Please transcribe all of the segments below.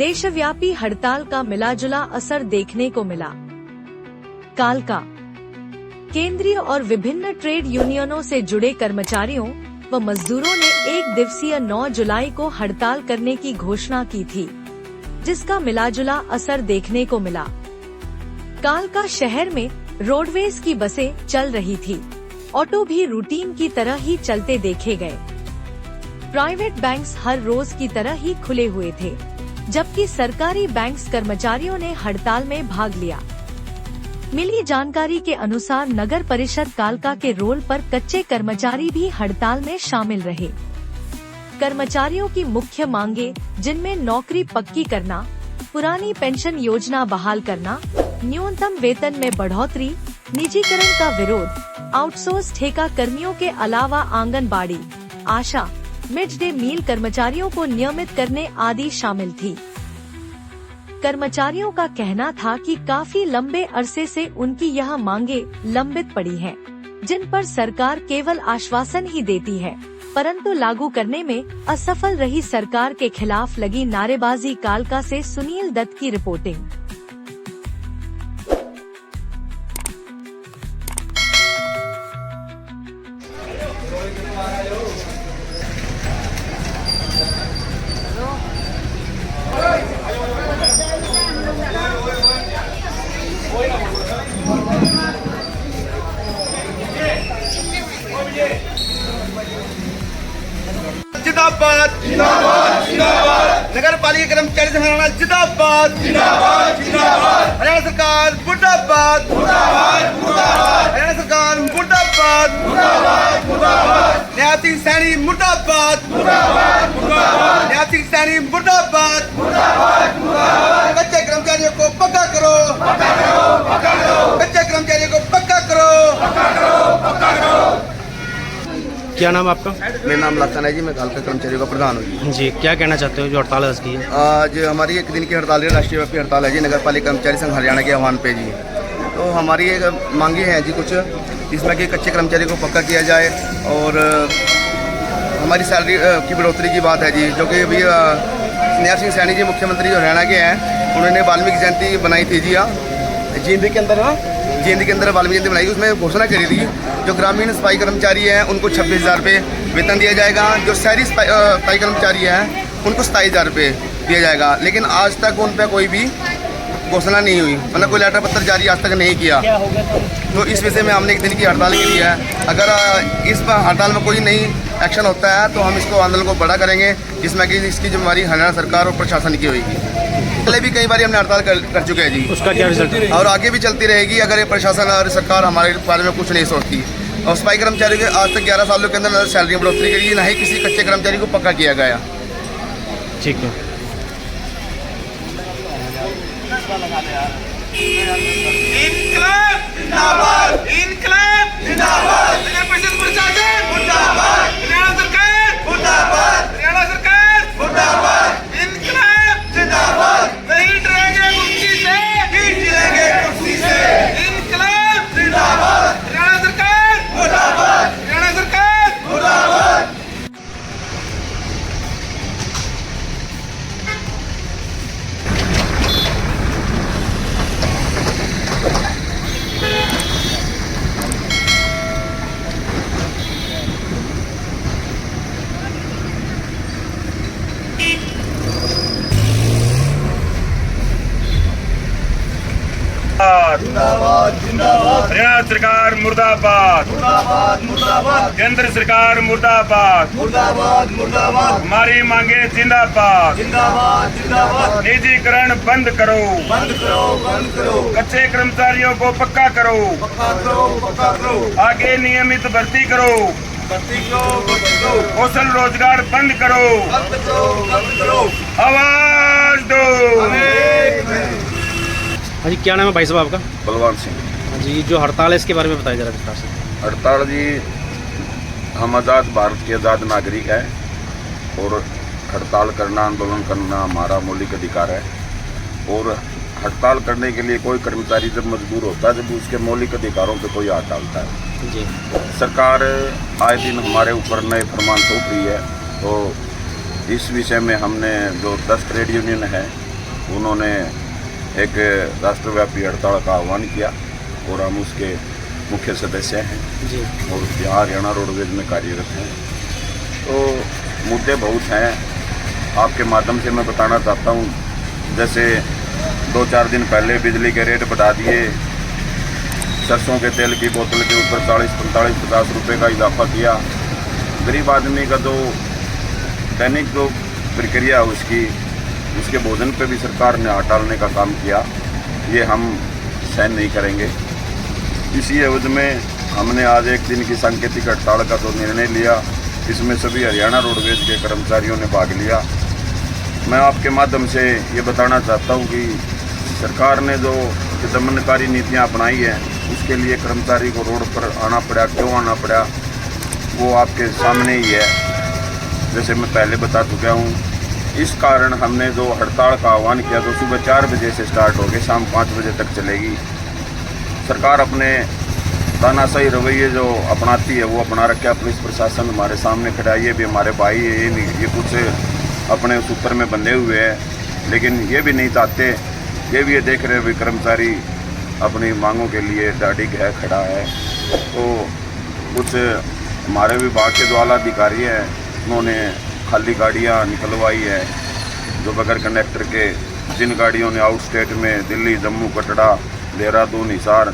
देशव्यापी हड़ताल का मिलाजुला असर देखने को मिला। कालका केंद्रीय और विभिन्न ट्रेड यूनियनों से जुड़े कर्मचारियों व मजदूरों ने 1 दिवसीय 9 जुलाई को हड़ताल करने की घोषणा की थी, जिसका मिलाजुला असर देखने को मिला। कालका शहर में रोडवेज की बसें चल रही थी, ऑटो भी रूटीन की तरह ही चलते देखे गए। प्राइवेट बैंक्स हर रोज की तरह ही खुले हुए थे, जबकि सरकारी बैंक्स कर्मचारियों ने हड़ताल में भाग लिया। मिली जानकारी के अनुसार नगर परिषद कालका के रोल पर कच्चे कर्मचारी भी हड़ताल में शामिल रहे। कर्मचारियों की मुख्य मांगे, जिनमें नौकरी पक्की करना, पुरानी पेंशन योजना बहाल करना, न्यूनतम वेतन में बढ़ोतरी, निजीकरण का विरोध, आउटसोर्स ठेका कर्मियों के अलावा आंगनबाड़ी, आशा, मिड डे मील कर्मचारियों को नियमित करने आदि शामिल थी। कर्मचारियों का कहना था कि काफी लंबे अरसे से उनकी यह मांगे लंबित पड़ी हैं, जिन पर सरकार केवल आश्वासन ही देती है, परंतु लागू करने में असफल रही सरकार के खिलाफ लगी नारेबाजी। कालका से सुनील दत्त की रिपोर्टिंग। जिंदाबाद जिंदाबाद जिंदाबाद। नगर पालिका कर्मचारी संघ हरियाणा जिंदाबाद जिंदाबाद जिंदाबाद। हरियाणा सरकार मुर्दाबाद मुर्दाबाद मुर्दाबाद। हरियाणा सरकार मुर्दाबाद मुर्दाबाद मुर्दाबाद। न्याय सिंह सैनी मुर्दाबाद मुर्दाबाद मुर्दाबाद। न्याय सिंह सैनी मुर्दाबाद मुर्दाबाद मुर्दाबाद। कच्चे कर्मचारियों को पक्का करो पक्का करो पक्का करो। कच्चे कर्मचारियों को पक्का करो पक्का करो पक्का करो। क्या नाम आपका? मेरा नाम लखन है जी, मैं कालका कर्मचारियों का प्रधान हूँ जी। क्या कहना चाहते हो जो हड़ताल है उसकी? आज हमारी 1 दिन की हड़ताल है, राष्ट्रीय व्यापी हड़ताल है जी, नगर पालिका कर्मचारी संघ हरियाणा के आह्वान पे जी। तो हमारी एक मांगे हैं जी कुछ, जिसमें कि कच्चे कर्मचारी को पक्का किया जाए और हमारी सैलरी की बढ़ोतरी की बात है जी, जो कि अभी न्याय सिंह सैनी जी मुख्यमंत्री जो हरियाणा के हैं, उन्होंने वाल्मीकि जयंती बनाई थी जी। जींद के अंदर वाल्मीकि जयंती बनाई, उसमें घोषणा करी थी जो ग्रामीण सफाई कर्मचारी हैं उनको 26,000 रुपये वेतन दिया जाएगा, जो शहरी सफाई कर्मचारी हैं उनको 27,000 रुपये दिया जाएगा। लेकिन आज तक उन पर कोई भी घोषणा नहीं हुई, मतलब कोई लेटर पत्र जारी आज तक नहीं किया। तो इस विषय में हमने 1 दिन की हड़ताल की है। अगर इस हड़ताल में कोई नहीं एक्शन होता है तो हम इसको आंदोलन को बड़ा करेंगे, जिसमें कि इसकी जिम्मेदारी हरियाणा सरकार और प्रशासन की होगी। पहले भी कई बार हमने हड़ताल कर चुके हैं जी, उसका क्या रिजल्ट है? और आगे भी चलती रहेगी अगर ये प्रशासन और सरकार हमारे बारे में कुछ नहीं सोचती। और सफाई कर्मचारी के आज तक 11 सालों के अंदर सैलरी बढ़ोतरी करी, ना ही किसी कच्चे कर्मचारी को पक्का किया गया। ठीक है। इनकलाब जिंदाबाद, इनकलाब जिंदाबाद। नगर परिषद प्रशासन मुर्दाबाद, हरियाणा सरकार मुर्दाबाद, हरियाणा सरकार मुर्दाबाद। इनकलाब जिंदाबाद। नहीं डरेंगे कुर्सी से, नहीं डरेंगे कुर्सी से। इनकलाब जिंदाबाद, हरियाणा सरकार मुर्दाबाद, हरियाणा सरकार मुर्दाबाद। जिंदाबाद जिंदाबाद। हरियाणा सरकार मुर्दाबाद मुर्दाबाद मुर्दाबाद। केंद्र सरकार मुर्दाबाद मुर्दाबाद मुर्दाबाद। हमारी मांगे जिंदाबाद जिंदाबाद जिंदाबाद। निजीकरण बंद करो बंद करो बंद करो। कच्चे कर्मचारियों को पक्का करो पक्का करो पक्का करो। आगे नियमित भर्ती करो भर्ती करो भर्ती करो। कौशल रोजगार बंद करो बंद करो बंद करो। आवाज दो। हाँ जी, क्या नाम है भाई साहब आपका? बलवान सिंह। हाँ जी, जो हड़ताल है इसके बारे में बताइए जरा विस्तार से। हड़ताल जी, हम आज़ाद भारत के आज़ाद नागरिक हैं और हड़ताल करना, आंदोलन करना हमारा मौलिक अधिकार है। और हड़ताल करने के लिए कोई कर्मचारी जब मजबूर होता है, जब उसके मौलिक अधिकारों पे कोई हाथ डालता है जी। सरकार आए दिन हमारे ऊपर नए फरमान थोप रही है। तो इस विषय में हमने जो 10 ट्रेड यूनियन है उन्होंने एक राष्ट्रव्यापी हड़ताल का आह्वान किया और हम उसके मुख्य सदस्य हैं जी। और यहाँ हरियाणा रोडवेज में कार्यरत हैं। तो मुद्दे बहुत हैं, आपके माध्यम से मैं बताना चाहता हूँ। जैसे 2-4 दिन पहले बिजली के रेट बढ़ा दिए, सरसों के तेल की बोतल के ऊपर 40-45-50 रुपये का इजाफा किया। गरीब आदमी का जो दैनिक जो प्रक्रिया है उसके भोजन पे भी सरकार ने हाथ डालने का काम किया। ये हम सहन नहीं करेंगे। इसी एवज में हमने आज एक दिन की सांकेतिक हड़ताल का जो निर्णय लिया, इसमें सभी हरियाणा रोडवेज के कर्मचारियों ने भाग लिया। मैं आपके माध्यम से ये बताना चाहता हूँ कि सरकार ने जो दमनकारी नीतियाँ अपनाई हैं, उसके लिए कर्मचारी को रोड पर आना पड़ा। क्यों आना पड़ा वो आपके सामने ही है, जैसे मैं पहले बता चुका हूँ। इस कारण हमने जो हड़ताल का आह्वान किया तो सुबह 4 बजे से स्टार्ट होगी, शाम 5 बजे तक चलेगी। सरकार अपने तानाशाही रवैये जो अपनाती है वो अपना रखा। पुलिस प्रशासन हमारे सामने खड़ा है, ये भी हमारे भाई है, ये कुछ अपने सूत्र में बंधे हुए हैं, लेकिन ये भी नहीं चाहते, ये भी ये देख रहे हैं कर्मचारी अपनी मांगों के लिए डाढ़ी है खड़ा है। तो कुछ हमारे विभाग के जो आला अधिकारी हैं उन्होंने खाली गाड़ियाँ निकलवाई है, जो बगैर कंडक्टर के जिन गाड़ियों ने आउट स्टेट में दिल्ली, जम्मू, कटरा, देहरादून, हिसार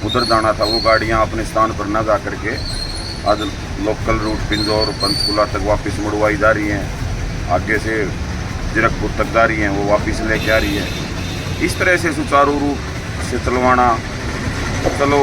उधर जाना था, वो गाड़ियाँ अपने स्थान पर न जा करके आज लोकल रूट पिंजौर, पंचकुला तक वापस मुड़वाई जा रही हैं। आगे से जीरकपुर तक जा रही हैं, वो वापस लेके आ रही है। इस तरह से सुचारू रूप से चलवाना, चलो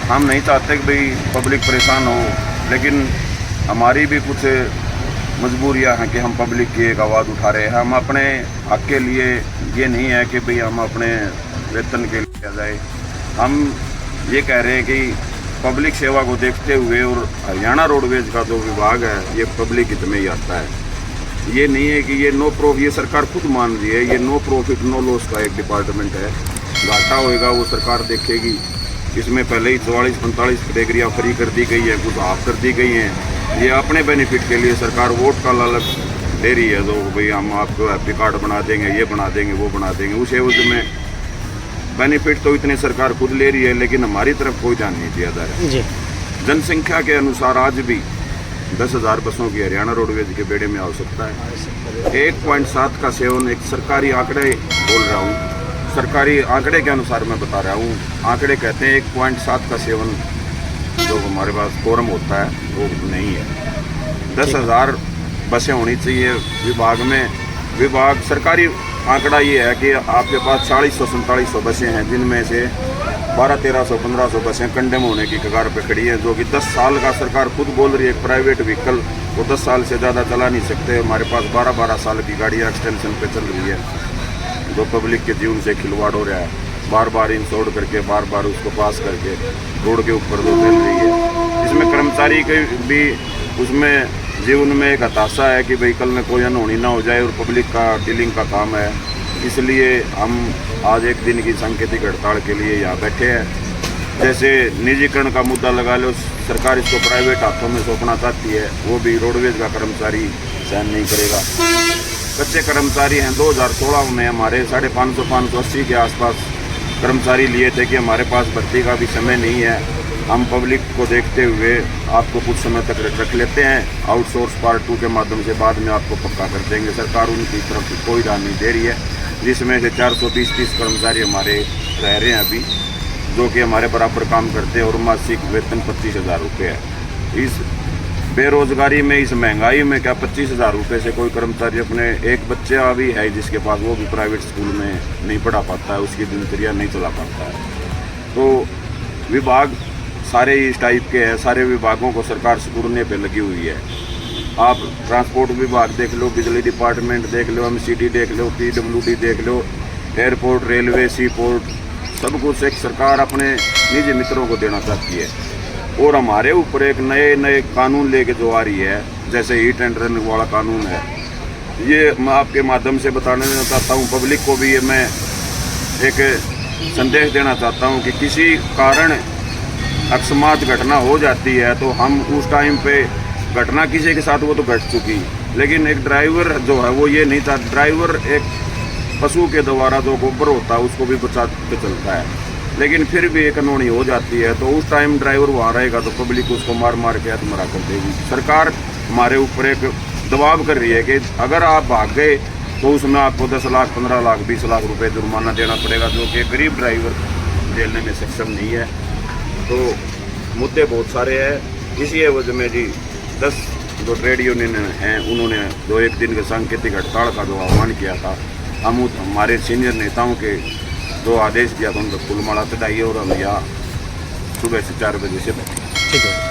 हम नहीं चाहते कि भाई पब्लिक परेशान हो, लेकिन हमारी भी कुछ मजबूरियां हैं कि हम पब्लिक की एक आवाज़ उठा रहे हैं। हम अपने हक के लिए ये नहीं है कि भाई हम अपने वेतन के लिए आ जाए। हम ये कह रहे हैं कि पब्लिक सेवा को देखते हुए और हरियाणा रोडवेज का जो विभाग है ये पब्लिक हित में ही आता है। ये नहीं है कि ये नो प्रॉफिट, ये सरकार खुद मान रही है, ये नो प्रॉफिट नो लॉस का एक डिपार्टमेंट है। घाटा होएगा वो सरकार देखेगी। इसमें पहले ही 44-45 कैटेगरियाँ फ्री कर दी गई है, कुछ हाफ कर दी गई हैं। ये अपने बेनिफिट के लिए सरकार वोट का लालच दे रही है, तो भाई हम आपको हैप्पी कार्ड बना देंगे, ये बना देंगे, वो बना देंगे। उस एवज में बेनिफिट तो इतने सरकार खुद ले रही है, लेकिन हमारी तरफ कोई ध्यान नहीं दिया जा रहा है। जी। जनसंख्या के अनुसार आज भी 10,000 बसों की हरियाणा रोडवेज के बेड़े में आवश्यकता है। 1.7 का सेवन एक सरकारी आंकड़े बोल रहा हूँ, सरकारी आंकड़े के अनुसार मैं बता रहा हूँ। आंकड़े कहते हैं 1.7 का सेवन जो हमारे पास कोरम होता है वो नहीं है। 10,000 बसें होनी चाहिए विभाग में। विभाग सरकारी आंकड़ा ये है कि आपके पास 450-4700 बसें हैं, जिनमें से 1200-1300-1500 बसें कंडेम होने की कगार पर खड़ी हैं, जो कि 10 साल का सरकार खुद बोल रही है। प्राइवेट व्हीकल वो 10 साल से ज़्यादा चला नहीं सकते। हमारे पास 12-12 साल की गाड़ियाँ एक्सटेंशन पे चल रही है, जो पब्लिक के जीवन से खिलवाड़ हो रहा है। बार बार इंश्योर करके, बार बार उसको पास करके रोड के ऊपर जो चल रही है, इसमें कर्मचारी के भी उसमें जीवन में एक हताशा है कि भाई कल में कोई अनहोनी ना हो जाए, और पब्लिक का डीलिंग का काम है। इसलिए हम आज एक दिन की सांकेतिक हड़ताल के लिए यहाँ बैठे हैं। जैसे निजीकरण का मुद्दा लगा लो, सरकार इसको प्राइवेट हाथों में सौंपना चाहती है, वो भी रोडवेज का कर्मचारी सहन नहीं करेगा। कच्चे कर्मचारी हैं, 2016 में हमारे 550-580 के आसपास कर्मचारी लिए थे कि हमारे पास भर्ती का भी समय नहीं है, हम पब्लिक को देखते हुए आपको कुछ समय तक रख लेते हैं, आउटसोर्स पार्ट 2 के माध्यम से बाद में आपको पक्का कर देंगे। सरकार उनकी तरफ से कोई ध्यान नहीं दे रही है, जिसमें से 420-30 कर्मचारी हमारे रह रहे हैं अभी, जो कि हमारे बराबर काम करते हैं, और मासिक वेतन 25,000 रुपये है। इस बेरोजगारी में, इस महंगाई में क्या 25,000 रुपये से कोई कर्मचारी अपने एक बच्चा भी है जिसके पास, वो भी प्राइवेट स्कूल में नहीं पढ़ा पाता है, उसकी दिनचर्या नहीं चला पाता है। तो विभाग सारे इस टाइप के हैं, सारे विभागों को सरकार सिकुड़ने पे लगी हुई है। आप ट्रांसपोर्ट विभाग देख लो, बिजली डिपार्टमेंट देख लो, MCD देख लो, PWD देख लो, एयरपोर्ट, रेलवे, सी पोर्ट, सब कुछ एक सरकार अपने निजी मित्रों को देना चाहती है। और हमारे ऊपर एक नए कानून लेके जो आ रही है, जैसे हीट एंड रन वाला कानून है, ये मैं आपके माध्यम से बताना चाहता हूँ, पब्लिक को भी ये मैं एक संदेश देना चाहता हूँ कि किसी कारण अकस्मात घटना हो जाती है तो हम उस टाइम पे, घटना किसी के साथ वो तो घट चुकी, लेकिन एक ड्राइवर जो है वो ये नहीं था। ड्राइवर एक पशु के द्वारा जो गोबर होता है उसको भी बचा के चलता है, लेकिन फिर भी एक अनहोनी हो जाती है तो उस टाइम ड्राइवर वहाँ रहेगा तो पब्लिक उसको मार मार के आत्महत्या कर देगी। सरकार हमारे ऊपर एक दबाव कर रही है कि अगर आप भाग गए तो उसमें आपको 10 लाख 15 लाख 20 लाख रुपए जुर्माना देना पड़ेगा, जो कि गरीब ड्राइवर झेलने में सक्षम नहीं है। तो मुद्दे बहुत सारे हैं। इसी वजह में जी 10 जो ट्रेड यूनियन हैं उन्होंने जो एक दिन के सांकेतिक हड़ताल का जो आह्वान किया था, हम हमारे सीनियर नेताओं के जो आदेश दिया था उन पर फूलमाला चढ़ाई और हम यहाँ सुबह से 4 बजे से बैठे। ठीक है।